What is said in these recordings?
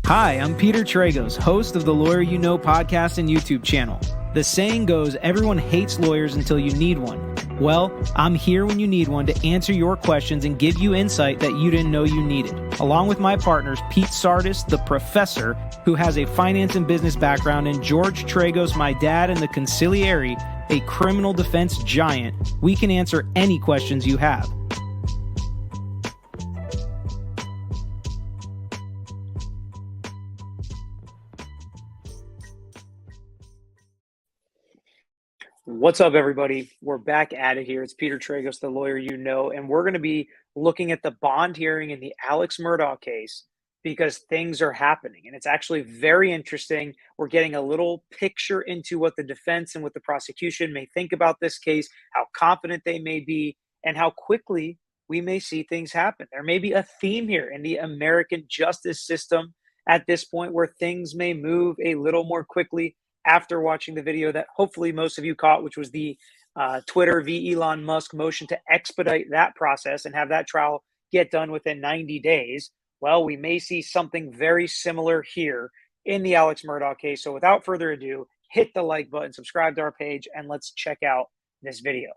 Hi, I'm Peter Tragos, host of the Lawyer You Know podcast and YouTube channel. The saying goes, everyone hates lawyers until you need one. Well, I'm here when you need one to answer your questions and give you insight that you didn't know you needed. Along with my partners, Pete Sardis, the professor, who has a finance and business background, and George Tragos, my dad, and the consigliere, a criminal defense giant, we can answer any questions you have. What's up, everybody? We're back at it here. It's Peter Tragos, the Lawyer You Know, and we're going to be looking at the bond hearing in the Alex Murdaugh case because things are happening, and it's actually very interesting. We're getting a little picture into what the defense and what the prosecution may think about this case, how confident they may be, and how quickly we may see things happen. There may be a theme here in the American justice system at this point where things may move a little more quickly after watching the video that hopefully most of you caught, which was the Twitter v. Elon Musk motion to expedite that process and have that trial get done within 90 days. Well, we may see something very similar here in the Alex Murdaugh case. So without further ado, hit the like button, subscribe to our page, and let's check out this video.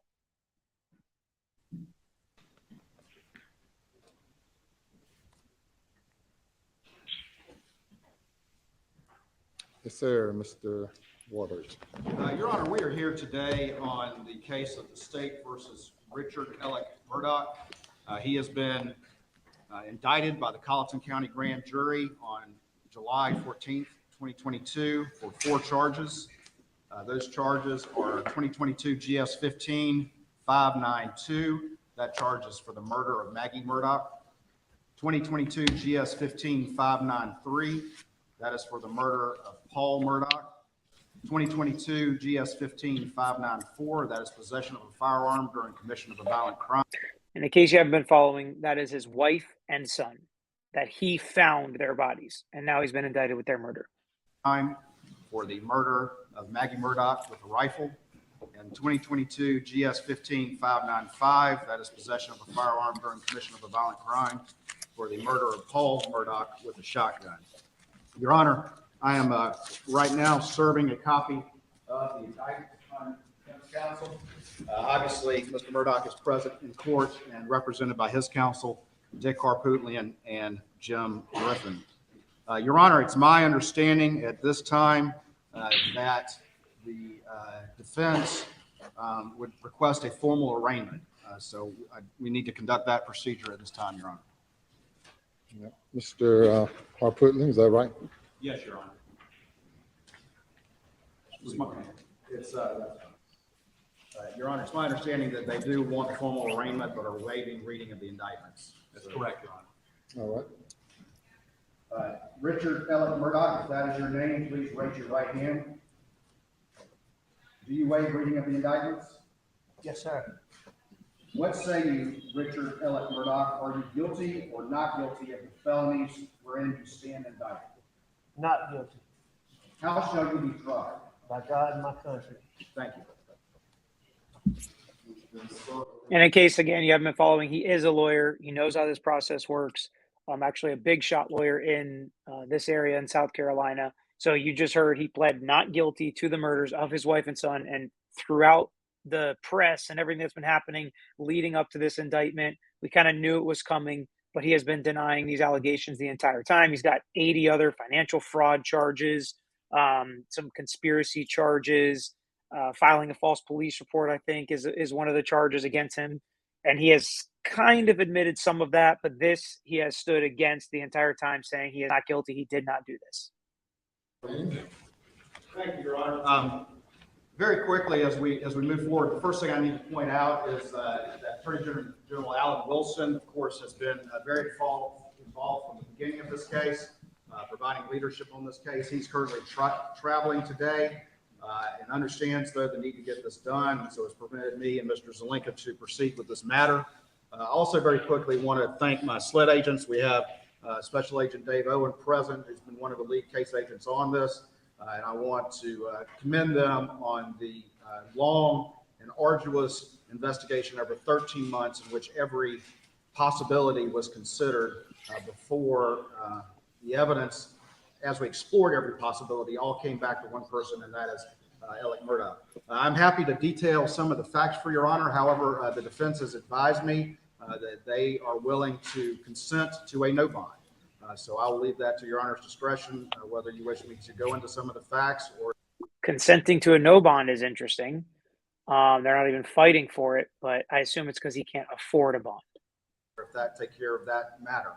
Yes, sir, Mr. Waters. Your Honor, we are here today on the case of the state versus Richard Murdaugh. He has been indicted by the Colleton County Grand Jury on July 14th, 2022 for 4 charges. Those charges are 2022 GS 15-592. That charge is for the murder of Maggie Murdaugh. 2022 GS 15-593. That is for the murder of Paul Murdaugh. 2022 GS 15-594. That is possession of a firearm during commission of a violent crime. In case you haven't been following, that is his wife and son, that he found their bodies, and now he's been indicted with their murder. For the murder of Maggie Murdaugh with a rifle. And 2022 GS 15-595. That is possession of a firearm during commission of a violent crime for the murder of Paul Murdaugh with a shotgun. Your Honor, I am right now serving a copy of the indictment on defense counsel. Obviously, Mr. Murdaugh is present in court and represented by his counsel, Dick Harpootlian and Jim Griffin. Your Honor, it's my understanding at this time that the defense would request a formal arraignment. So we need to conduct that procedure at this time, Your Honor. Yeah. Mr. Harpootlian, is that right? Yes, Your Honor. Your Honor, it's my understanding that they do want a formal arraignment, but are waiving reading of the indictments. That's correct, Your Honor. All right. Richard Murdaugh, if that is your name, please raise your right hand. Do you waive reading of the indictments? Yes, sir. What say you, Richard Murdaugh? Are you guilty or not guilty of the felonies wherein you stand indicted? Not guilty. How shall you be tried? By God and my country. Thank you. And in case, again, you haven't been following, he is a lawyer. He knows how this process works. Actually a big shot lawyer in this area in South Carolina. So you just heard he pled not guilty to the murders of his wife and son. And throughout the press and everything that's been happening leading up to this indictment, we kind of knew it was coming, but he has been denying these allegations the entire time. He's got 80 other financial fraud charges, some conspiracy charges, filing a false police report, I think, is one of the charges against him. And he has kind of admitted some of that, but this he has stood against the entire time, saying he is not guilty. He did not do this. Thank you, Your Honor. Very quickly, as we move forward, the first thing I need to point out is that Attorney General Alan Wilson, of course, has been very involved from the beginning of this case, providing leadership on this case. He's currently traveling today and understands, though, the need to get this done, and so has permitted me and Mr. Zelenka to proceed with this matter. Also, very quickly, want to thank my SLED agents. We have Special Agent Dave Owen present, who's been one of the lead case agents on this. And I want to commend them on the long and arduous investigation over 13 months in which every possibility was considered before the evidence as we explored every possibility, all came back to one person, and that is Murdaugh. I'm happy to detail some of the facts for Your Honor. However, the defense has advised me that they are willing to consent to a no bond. So I will leave that to Your Honor's discretion, whether you wish me to go into some of the facts or. Consenting to a no bond is interesting. They're not even fighting for it, but I assume it's because he can't afford a bond. If that take care of that matter.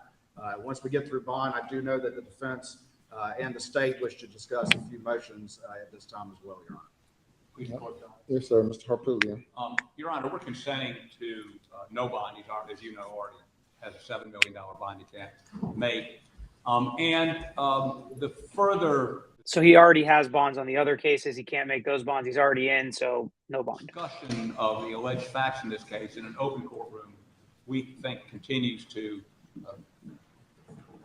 Once we get through bond, I do know that the defense and the state wish to discuss a few motions at this time as well, Your Honor. Please report, John. Yes, sir. Mr. Harpootlian. Your Honor, we're consenting to no bond. He's already, as you know, already has a $7 million bond he can't make. The further So he already has bonds on the other cases. He can't make those bonds. He's already in, so no bond. discussion of the alleged facts in this case in an open courtroom, we think continues to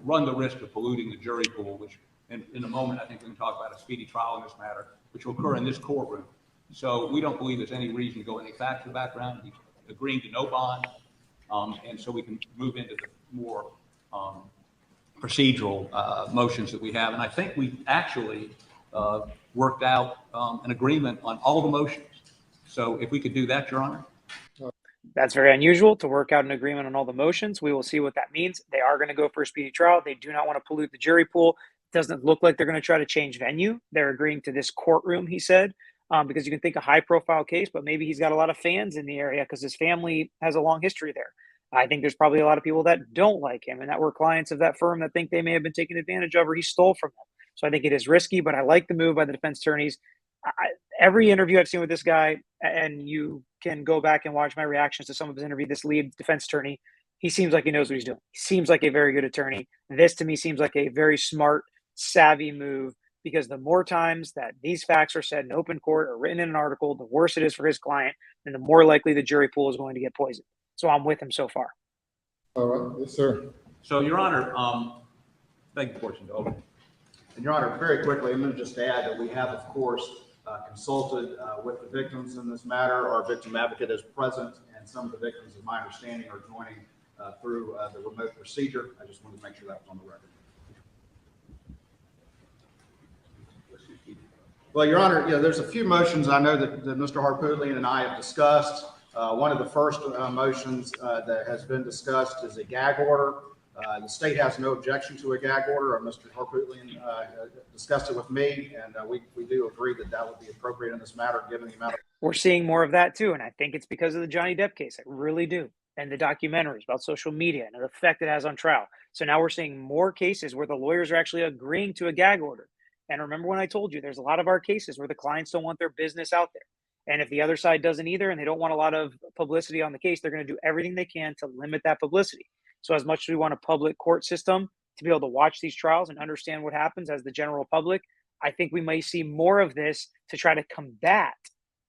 run the risk of polluting the jury pool, which in a moment, I think we can talk about a speedy trial in this matter, which will occur in this courtroom. So we don't believe there's any reason to go any factual background. He's agreeing to no bond. And so we can move into the more procedural motions that we have. And I think we actually worked out an agreement on all the motions. So if we could do that, Your Honor. That's very unusual to work out an agreement on all the motions. We will see what that means. They are going to go for a speedy trial. They do not want to pollute the jury pool. It doesn't look like they're going to try to change venue. They're agreeing to this courtroom, he said, because you can think a high-profile case, but maybe he's got a lot of fans in the area because his family has a long history there. I think there's probably a lot of people that don't like him and that were clients of that firm that think they may have been taken advantage of or he stole from them. So I think it is risky, but I like the move by the defense attorneys. Every interview I've seen with this guy, and you can go back and watch my reactions to some of his interview, this lead defense attorney, he seems like he knows what he's doing. He seems like a very good attorney. This to me seems like a very smart, savvy move, because the more times that these facts are said in open court or written in an article, the worse it is for his client, and the more likely the jury pool is going to get poisoned. So I'm with him so far. All right. Yes, sir. So, Your Honor, thank you, portion to open. And Your Honor, very quickly, I'm going to just add that we have, of course, consulted with the victims in this matter. Our victim advocate is present, and some of the victims, as my understanding, are joining through the remote procedure. I just wanted to make sure that was on the record. Well, Your Honor, there's a few motions I know that Mr. Harpootlian and I have discussed. One of the first motions that has been discussed is a gag order. The state has no objection to a gag order. Mr. Harpootlian discussed it with me, and we do agree that that would be appropriate in this matter, given the amount of. We're seeing more of that too, and I think it's because of the Johnny Depp case. I really do. And the documentaries about social media and the effect it has on trial. So now we're seeing more cases where the lawyers are actually agreeing to a gag order. And remember when I told you there's a lot of our cases where the clients don't want their business out there. And if the other side doesn't either, and they don't want a lot of publicity on the case, they're going to do everything they can to limit that publicity. So as much as we want a public court system to be able to watch these trials and understand what happens as the general public, I think we may see more of this to try to combat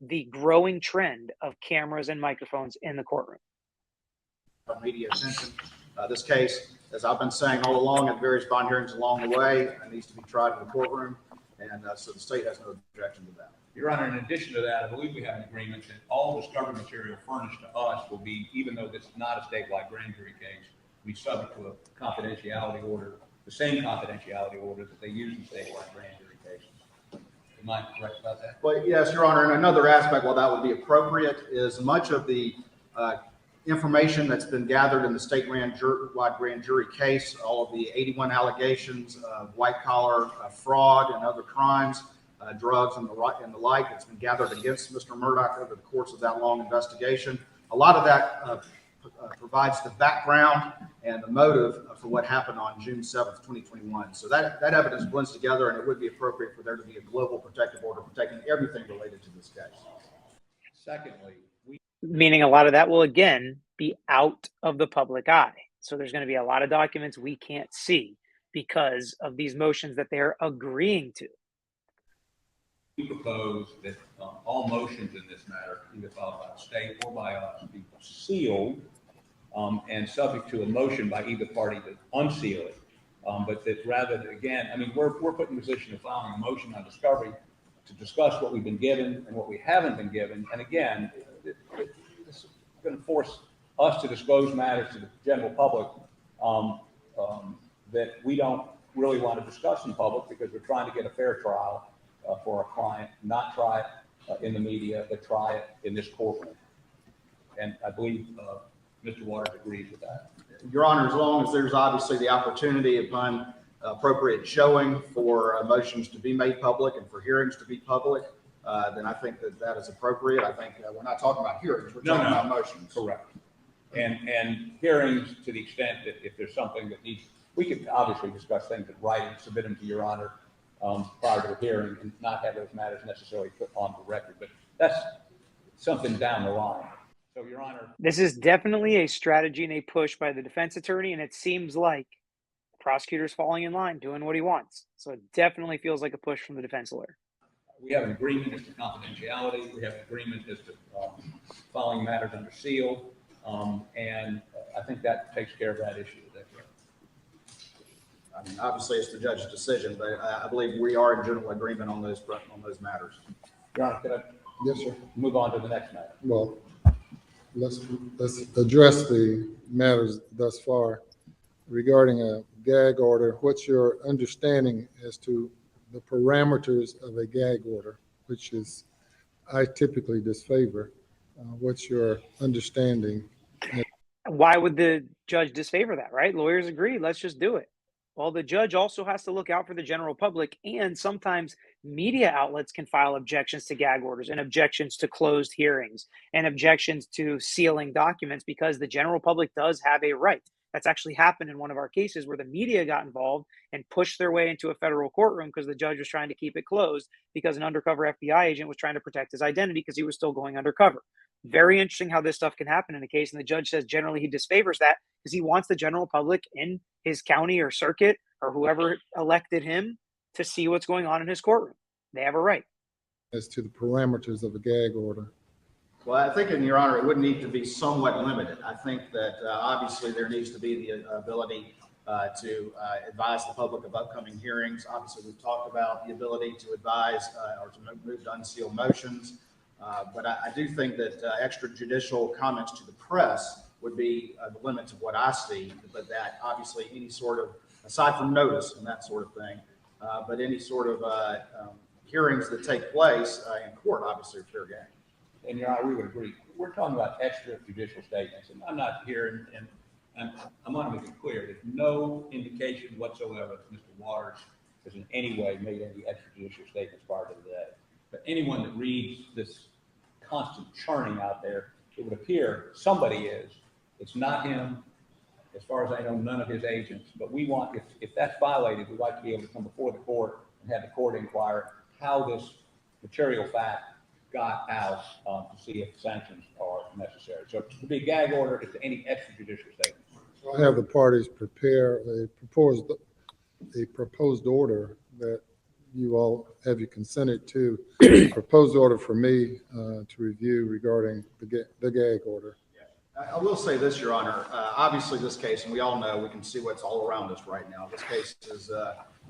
the growing trend of cameras and microphones in the courtroom. Media attention. This case, as I've been saying all along at various bond hearings along the way, needs to be tried in the courtroom, and so the state has no objection to that. Your Honor, in addition to that, I believe we have an agreement that all discovery material furnished to us will be, even though this is not a statewide grand jury case, be subject to a confidentiality order, the same confidentiality order that they use in statewide grand jury cases. Am I correct about that? Well, yes, Your Honor. And another aspect, while that would be appropriate, is much of the information that's been gathered in the statewide grand jury case, all of the 81 allegations of white-collar fraud and other crimes, drugs and the like that's been gathered against Mr. Murdaugh over the course of that long investigation. A lot of that provides the background and the motive for what happened on June 7th, 2021. So that evidence blends together, and it would be appropriate for there to be a global protective order protecting everything related to this case. Secondly, Meaning a lot of that will, again, be out of the public eye. So there's going to be a lot of documents we can't see because of these motions that they're agreeing to. we propose that all motions in this matter, either filed by the state or by us, be sealed and subject to a motion by either party to unseal it. But that rather than, again, I mean, we're put in a position of filing a motion on discovery to discuss what we've been given and what we haven't been given. And again, this is going to force us to disclose matters to the general public that we don't really want to discuss in public because we're trying to get a fair trial for our client, not try it in the media, but try it in this courtroom. And I believe Mr. Waters agrees with that. Your Honor, as long as there's obviously the opportunity upon appropriate showing for motions to be made public and for hearings to be public, then I think that that is appropriate. I think we're not talking about hearings, we're talking about motions. Correct. And hearings, to the extent that if there's something that needs, we could obviously discuss things in writing, submit them to Your Honor prior to the hearing and not have those matters necessarily put on the record, but that's something down the line. So, Your Honor. This is definitely a strategy and a push by the defense attorney, and it seems like the prosecutor's falling in line, doing what he wants. So it definitely feels like a push from the defense lawyer. We have an agreement as to confidentiality. We have an agreement as to filing matters under seal. And I think that takes care of that issue. I mean, obviously, it's the judge's decision, but I believe we are in general agreement on those matters. Your Honor, could I Yes, sir. move on to the next matter? Well, let's address the matters thus far regarding a gag order. What's your understanding as to the parameters of a gag order, which is I typically disfavor? What's your understanding? Why would the judge disfavor that, right? Lawyers agree, let's just do it. Well, the judge also has to look out for the general public, and sometimes media outlets can file objections to gag orders and objections to closed hearings and objections to sealing documents because the general public does have a right. That's actually happened in one of our cases where the media got involved and pushed their way into a federal courtroom because the judge was trying to keep it closed because an undercover FBI agent was trying to protect his identity because he was still going undercover. Very interesting how this stuff can happen in a case, and the judge says generally he disfavors that because he wants the general public in his county or circuit or whoever elected him to see what's going on in his courtroom. They have a right. As to the parameters of a gag order? Well, I think, in Your Honor, it would need to be somewhat limited. I think that obviously there needs to be the ability to advise the public of upcoming hearings. Obviously, we've talked about the ability to advise or to move to unseal motions. But I do think that extrajudicial comments to the press would be the limits of what I see, but that obviously any sort of, aside from notice and that sort of thing, but any sort of hearings that take place in court, obviously, are fair game. And Your Honor, we would agree. We're talking about extrajudicial statements, and I'm not here, and I want to make it clear, there's no indication whatsoever that Mr. Waters has in any way made any extrajudicial statements prior to today. But anyone that reads this constant churning out there, it would appear somebody is. It's not him. As far as I know, none of his agents. But we want, if that's violated, we'd like to be able to come before the court and have the court inquire how this material fact got out to see if sanctions are necessary. So to be a gag order is to any extrajudicial statement. I have the parties prepare a proposed order that you all have you consented to, proposed order for me to review regarding the gag order. I will say this, Your Honor. Obviously, this case, and we all know, we can see what's all around us right now. This case has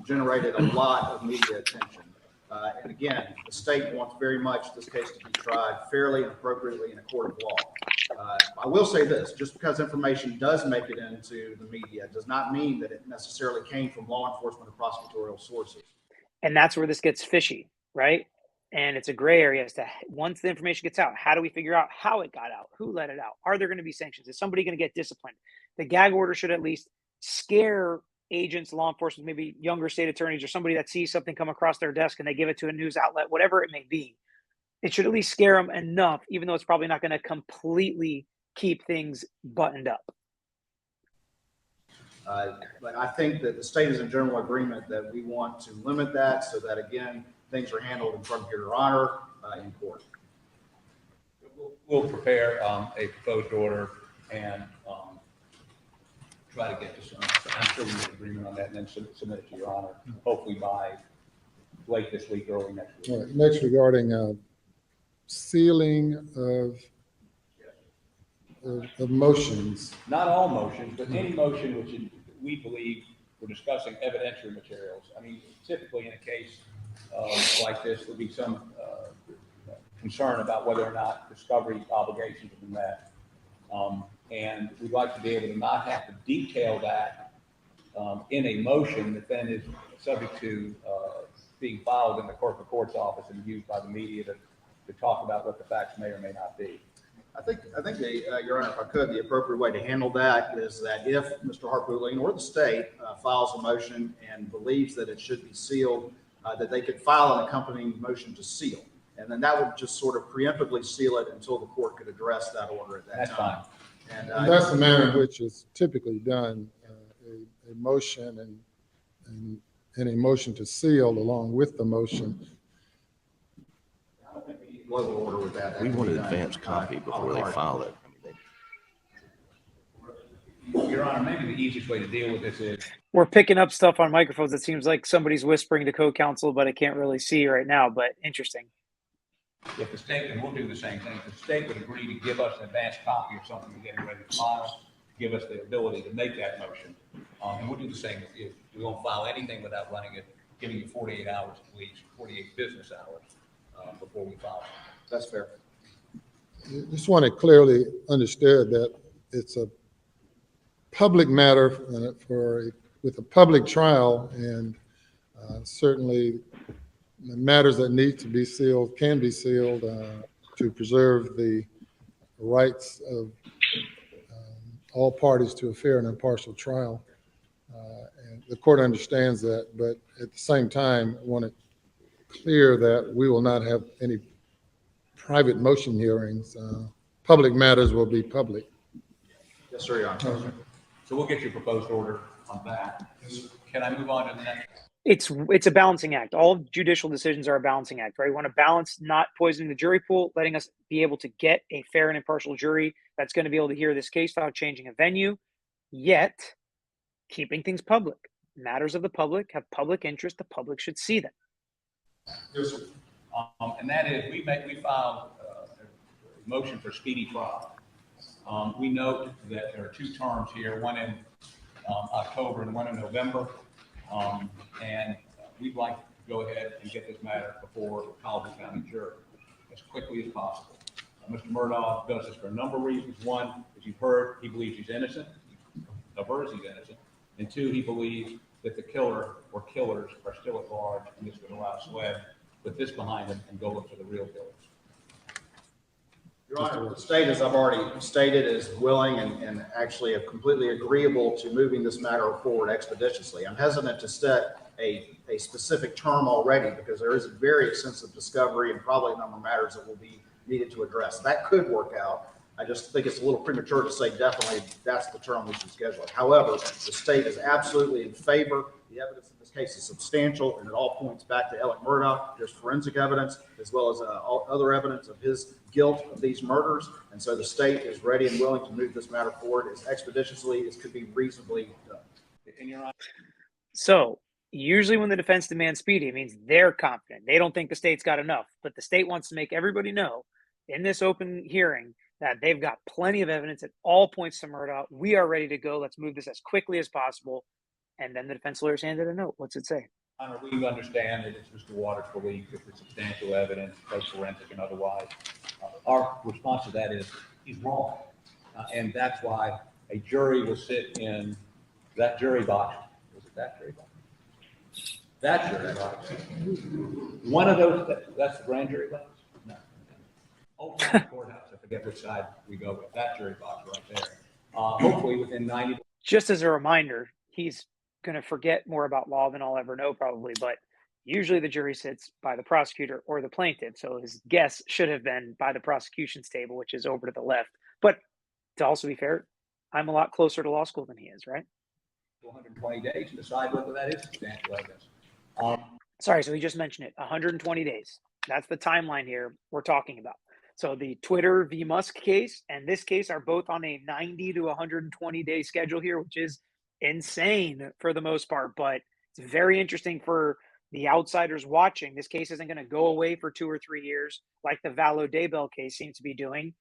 generated a lot of media attention. And again, the state wants very much this case to be tried fairly and appropriately in a court of law. I will say this, just because information does make it into the media does not mean that it necessarily came from law enforcement or prosecutorial sources. And that's where this gets fishy, right? And it's a gray area as to once the information gets out, how do we figure out how it got out? Who let it out? Are there going to be sanctions? Is somebody going to get disciplined? The gag order should at least scare agents, law enforcement, maybe younger state attorneys or somebody that sees something come across their desk and they give it to a news outlet, whatever it may be. It should at least scare them enough, even though it's probably not going to completely keep things buttoned up. But I think that the state is in general agreement that we want to limit that so that, again, things are handled in front of Your Honor in court. We'll prepare a proposed order and try to get to some. I'm sure we have agreement on that, and then submit it to Your Honor, hopefully by late this week, early next week. All right, next, regarding sealing of motions. Not all motions, but any motion which we believe we're discussing evidentiary materials. I mean, typically in a case like this, there'll be some concern about whether or not discovery obligations have been met. And we'd like to be able to not have to detail that in a motion that then is subject to being filed in the clerk of court's office and used by the media to talk about what the facts may or may not be. I think Your Honor, if I could, the appropriate way to handle that is that if Mr. Harpootlian or the state files a motion and believes that it should be sealed, that they could file an accompanying motion to seal. And then that would just sort of preemptively seal it until the court could address that order at that That's time. fine. And That's the manner in which it's typically done, a motion and a motion to seal along with the motion. local order with that. We want an advance copy before they file it. Your Honor, maybe the easiest way to deal with this is We're picking up stuff on microphones. It seems like somebody's whispering to co-counsel, but I can't really see right now, but interesting. if the state, and we'll do the same thing, if the state would agree to give us an advance copy of something we're getting ready to file, give us the ability to make that motion. And we'll do the same with you. We won't file anything without running it, giving you 48 hours at least, 48 business hours before we file. That's fair. Just want it clearly understood that it's a public matter with a public trial, and certainly the matters that need to be sealed can be sealed to preserve the rights of all parties to a fair and impartial trial. And the court understands that, but at the same time, I want it clear that we will not have any private motion hearings. Public matters will be public. Yes, sir, Your Honor. So we'll get your proposed order on that. Can I move on to the next? It's a balancing act. All judicial decisions are a balancing act, right? We want to balance not poisoning the jury pool, letting us be able to get a fair and impartial jury that's going to be able to hear this case without changing a venue, yet keeping things public. Matters of the public have public interest. The public should see them. Yes, sir. And that is, we filed a motion for speedy trial. We note that there are two terms here, one in October and one in November. And we'd like to go ahead and get this matter before the Colleton County jury as quickly as possible. Mr. Murdaugh does this for a number of reasons. One, as you've heard, he believes he's innocent, avers he's innocent. And two, he believes that the killer or killers are still at large, and this would allow SWEB to put this behind him and go look for the real killers. Your Honor, the state, as I've already stated, is willing and actually completely agreeable to moving this matter forward expeditiously. I'm hesitant to set a specific term already because there is a very extensive discovery and probably a number of matters that will be needed to address. That could work out. I just think it's a little premature to say definitely that's the term we should schedule it. However, the state is absolutely in favor. The evidence in this case is substantial, and it all points back to Alec Murdaugh. There's forensic evidence as well as all other evidence of his guilt of these murders. And so the state is ready and willing to move this matter forward as expeditiously as could be reasonably done. And Your Honor, So usually when the defense demands speedy, it means they're confident. They don't think the state's got enough, but the state wants to make everybody know in this open hearing that they've got plenty of evidence at all points to Murdaugh. We are ready to go. Let's move this as quickly as possible. And then the defense lawyers handed a note. What's it say? Honor, we understand that it's Mr. Waters' belief that the substantial evidence, both forensic and otherwise. Our response to that is he's wrong. And that's why a jury will sit in that jury box. Was it that jury box? That jury box. One of those, that's the grand jury box? No. Old courthouse, I forget which side we go with. That jury box right there. Hopefully within 90 days. Just as a reminder, he's going to forget more about law than I'll ever know probably, but usually the jury sits by the prosecutor or the plaintiff. So his guess should have been by the prosecution's table, which is over to the left. But to also be fair, I'm a lot closer to law school than he is, right? 120 days to decide whether that is substantial evidence. Sorry, so he just mentioned it, 120 days. That's the timeline here we're talking about. So the Twitter v. Musk case and this case are both on a 90 to 120 day schedule here, which is insane for the most part, but it's very interesting for the outsiders watching. This case isn't going to go away for 2 or 3 years like the Valo Daybell case seems to be doing.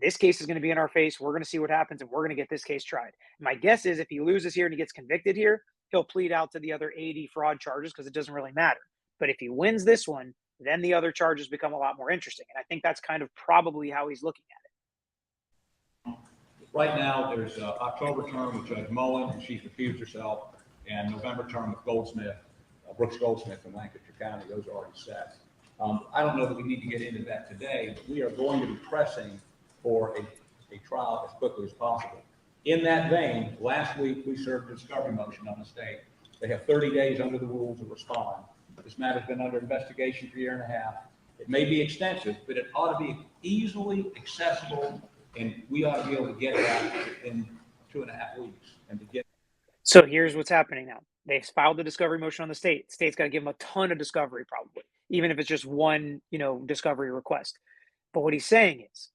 This case is going to be in our face. We're going to see what happens, and we're going to get this case tried. My guess is if he loses here and he gets convicted here, he'll plead out to the other 80 fraud charges because it doesn't really matter. But if he wins this one, then the other charges become a lot more interesting. And I think that's kind of probably how he's looking at it. Right now, there's October term with Judge Mullen, and she's recused herself. and November term with Goldsmith, Brooks Goldsmith in Lancaster County, those are already set. I don't know that we need to get into that today, but we are going to be pressing for a trial as quickly as possible. In that vein, last week we served a discovery motion on the state. They have 30 days under the rules to respond. This matter's been under investigation for a year and a half. It may be extensive, but it ought to be easily accessible, and we ought to be able to get it out in 2.5 weeks and to get. So here's what's happening now. They filed the discovery motion on the state. State's got to give them a ton of discovery, probably, even if it's just one, discovery request. But what he's saying is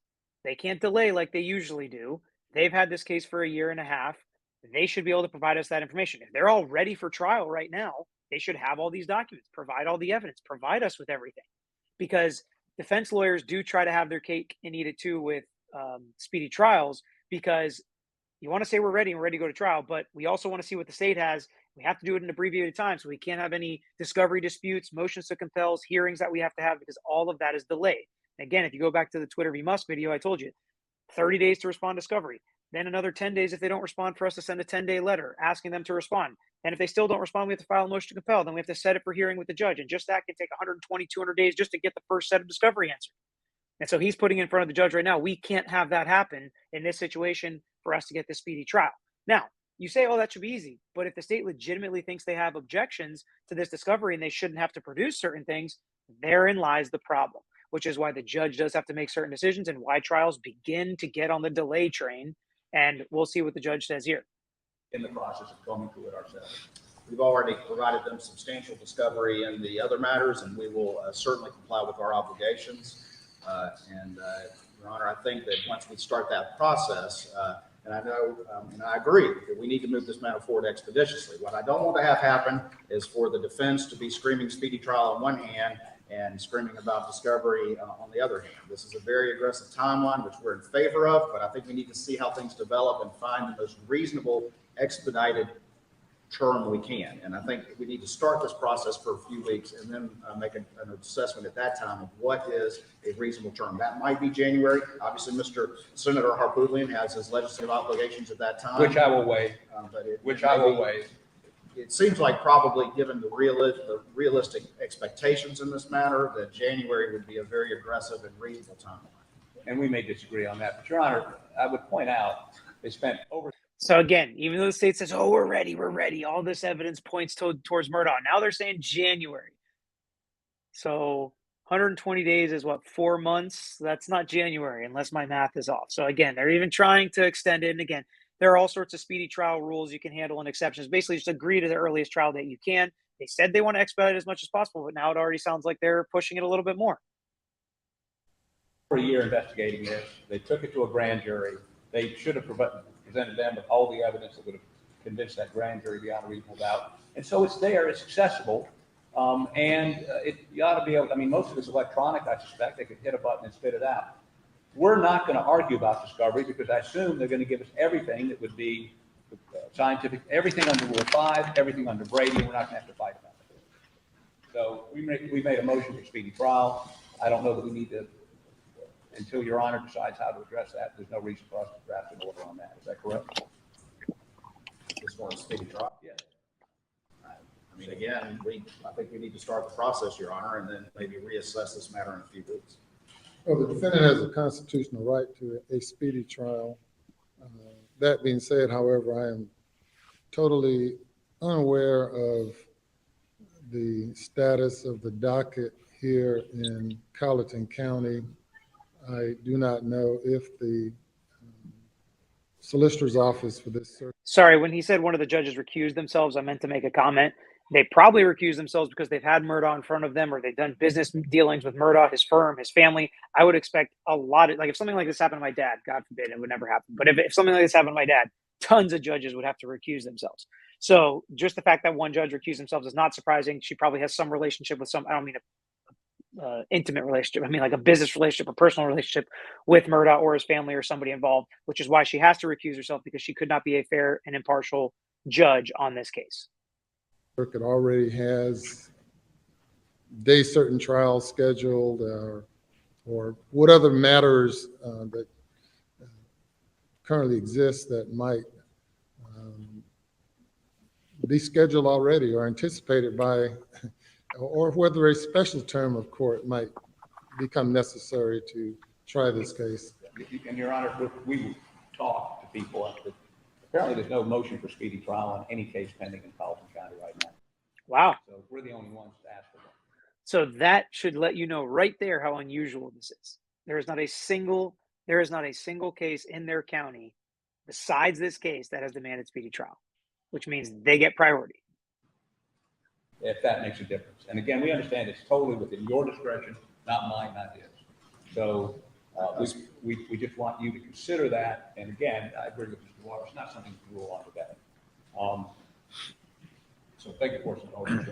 they can't delay like they usually do. They've had this case for a year and a half. They should be able to provide us that information. If they're all ready for trial right now, they should have all these documents, provide all the evidence, provide us with everything. Because defense lawyers do try to have their cake and eat it too with speedy trials, because you want to say we're ready to go to trial, but we also want to see what the state has. We have to do it in abbreviated time, so we can't have any discovery disputes, motions to compel, hearings that we have to have, because all of that is delayed. Again, if you go back to the Twitter v. Musk video, I told you, 30 days to respond to discovery. Then another 10 days if they don't respond, for us to send a 10-day letter asking them to respond. And if they still don't respond, we have to file a motion to compel. Then we have to set it for hearing with the judge. And just that can take 120, 200 days just to get the first set of discovery answered. And so he's putting in front of the judge right now, we can't have that happen in this situation for us to get this speedy trial. Now, you say, oh, that should be easy. But if the state legitimately thinks they have objections to this discovery and they shouldn't have to produce certain things, therein lies the problem, which is why the judge does have to make certain decisions and why trials begin to get on the delay train. And we'll see what the judge says here. In the process of going through it ourselves. We've already provided them substantial discovery in the other matters, and we will certainly comply with our obligations. Your Honor, I think that once we start that process, and I know, and I agree that we need to move this matter forward expeditiously. What I don't want to have happen is for the defense to be screaming speedy trial on one hand and screaming about discovery on the other hand. This is a very aggressive timeline, which we're in favor of, but I think we need to see how things develop and find the most reasonable, expedited term we can. And I think we need to start this process for a few weeks and then make an assessment at that time of what is a reasonable term. That might be January. Obviously, Mr. Senator Harpootlian has his legislative obligations at that time. Which I will waive. I will waive. It seems like probably, given the realistic expectations in this matter, that January would be a very aggressive and reasonable timeline. And we may disagree on that. But, Your Honor, I would point out they spent over. So again, even though the state says, oh, we're ready, all this evidence points towards Murdaugh. Now they're saying January. So 120 days is what, 4 months? That's not January, unless my math is off. So again, they're even trying to extend it. And again, there are all sorts of speedy trial rules you can handle and exceptions. Basically, just agree to the earliest trial date you can. They said they want to expedite as much as possible, but now it already sounds like they're pushing it a little bit more. For a year investigating this, they took it to a grand jury. They should have presented them with all the evidence that would have convinced that grand jury beyond a reasonable doubt. And so it's there, it's accessible, and you ought to be able, I mean, most of it's electronic, I suspect. They could hit a button and spit it out. We're not going to argue about discovery because I assume they're going to give us everything that would be scientific, everything under Rule 5, everything under Brady, and we're not going to have to fight about it. So we made a motion for speedy trial. I don't know that we need to, until Your Honor decides how to address that, there's no reason for us to draft an order on that. Is that correct? This one is speedy trial. Yes. I mean, again, I think we need to start the process, Your Honor, and then maybe reassess this matter in a few weeks. Well, the defendant has a constitutional right to a speedy trial. That being said, however, I am totally unaware of the status of the docket here in Colleton County. I do not know if the solicitor's office for this circuit. Sorry, when he said one of the judges recused themselves, I meant to make a comment. They probably recused themselves because they've had Murdaugh in front of them, or they've done business dealings with Murdaugh, his firm, his family. I would expect a lot of, like, if something like this happened to my dad, God forbid, it would never happen. But if something like this happened to my dad, tons of judges would have to recuse themselves. So just the fact that one judge recused themselves is not surprising. She probably has some relationship with I don't mean intimate relationship. I mean like a business relationship or personal relationship with Murdaugh or his family or somebody involved, which is why she has to recuse herself, because she could not be a fair and impartial judge on this case. Circuit already has day certain trials scheduled, or what other matters that currently exist that might be scheduled already or anticipated by, or whether a special term of court might become necessary to try this case. And Your Honor, we talk to people. Apparently, there's no motion for speedy trial on any case pending in Colleton County right now. Wow. So we're the only ones to ask for one. So that should let you know right there how unusual this is. There is not a single case in their county besides this case that has demanded speedy trial, which means they get priority. If that makes a difference. And again, we understand it's totally within your discretion, not mine, not his. So we just want you to consider that. And again, I agree with Mr. Waters, it's not something to rule on today. So thank you for some orders.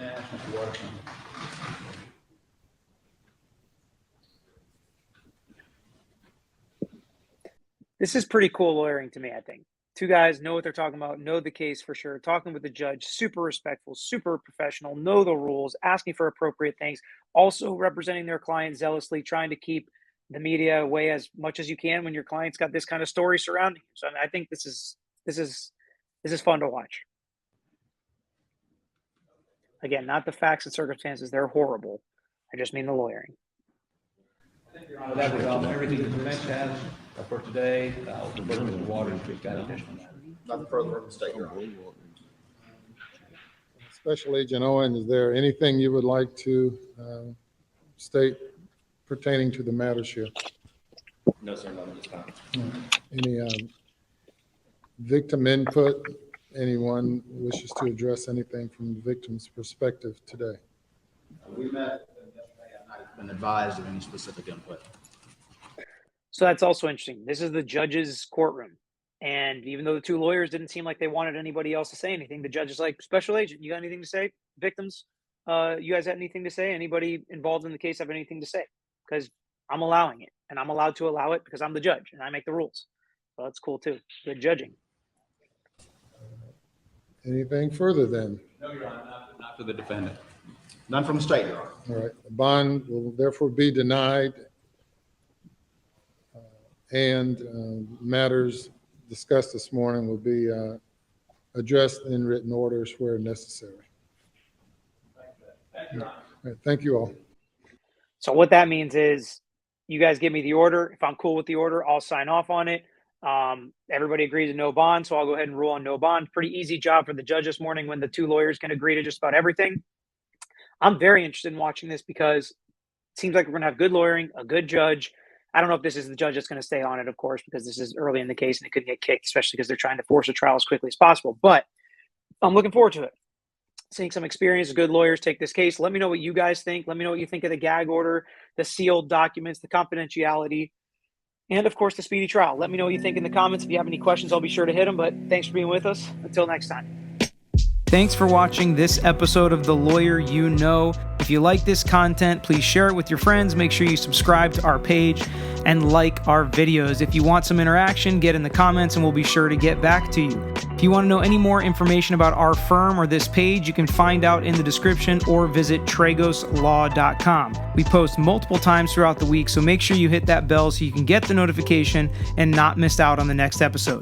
Mr. Waters. This is pretty cool lawyering to me, I think. Two guys know what they're talking about, know the case for sure, talking with the judge, super respectful, super professional, know the rules, asking for appropriate things, also representing their client zealously, trying to keep the media away as much as you can when your client's got this kind of story surrounding you. So I think this is fun to watch. Again, not the facts and circumstances, they're horrible. I just mean the lawyering. Your Honor, that was everything the defense has for today. Mr. Waters, we've got additional matters. Nothing further from the state, Your Honor. Special Agent Owen, is there anything you would like to state pertaining to the matters here? No, sir, not at this time. Any victim input? Anyone wishes to address anything from the victim's perspective today? We met yesterday. I've not been advised of any specific input. So that's also interesting. This is the judge's courtroom. And even though the two lawyers didn't seem like they wanted anybody else to say anything, the judge is like, Special Agent, you got anything to say? Victims, you guys have anything to say? Anybody involved in the case have anything to say? Because I'm allowing it, and I'm allowed to allow it because I'm the judge and I make the rules. So that's cool too. Good judging. Anything further then? No, Your Honor, not for the defendant. None from the state, Your Honor. All right, the bond will therefore be denied, and matters discussed this morning will be addressed in written orders where necessary. Thank you, Your Honor. All right, thank you all. So what that means is you guys give me the order. If I'm cool with the order, I'll sign off on it. Everybody agrees to no bond, so I'll go ahead and rule on no bond. Pretty easy job for the judge this morning when the two lawyers can agree to just about everything. I'm very interested in watching this because it seems like we're going to have good lawyering, a good judge. I don't know if this is the judge that's going to stay on it, of course, because this is early in the case and it could get kicked, especially because they're trying to force a trial as quickly as possible. But I'm looking forward to it. Seeing some experienced, good lawyers take this case. Let me know what you guys think. Let me know what you think of the gag order, the sealed documents, the confidentiality, and of course, the speedy trial. Let me know what you think in the comments. If you have any questions, I'll be sure to hit them. But thanks for being with us. Until next time. Thanks for watching this episode of The Lawyer You Know. If you like this content, please share it with your friends. Make sure you subscribe to our page and like our videos. If you want some interaction, get in the comments and we'll be sure to get back to you. If you want to know any more information about our firm or this page, you can find out in the description or visit tragoslaw.com. We post multiple times throughout the week, so make sure you hit that bell so you can get the notification and not miss out on the next episode.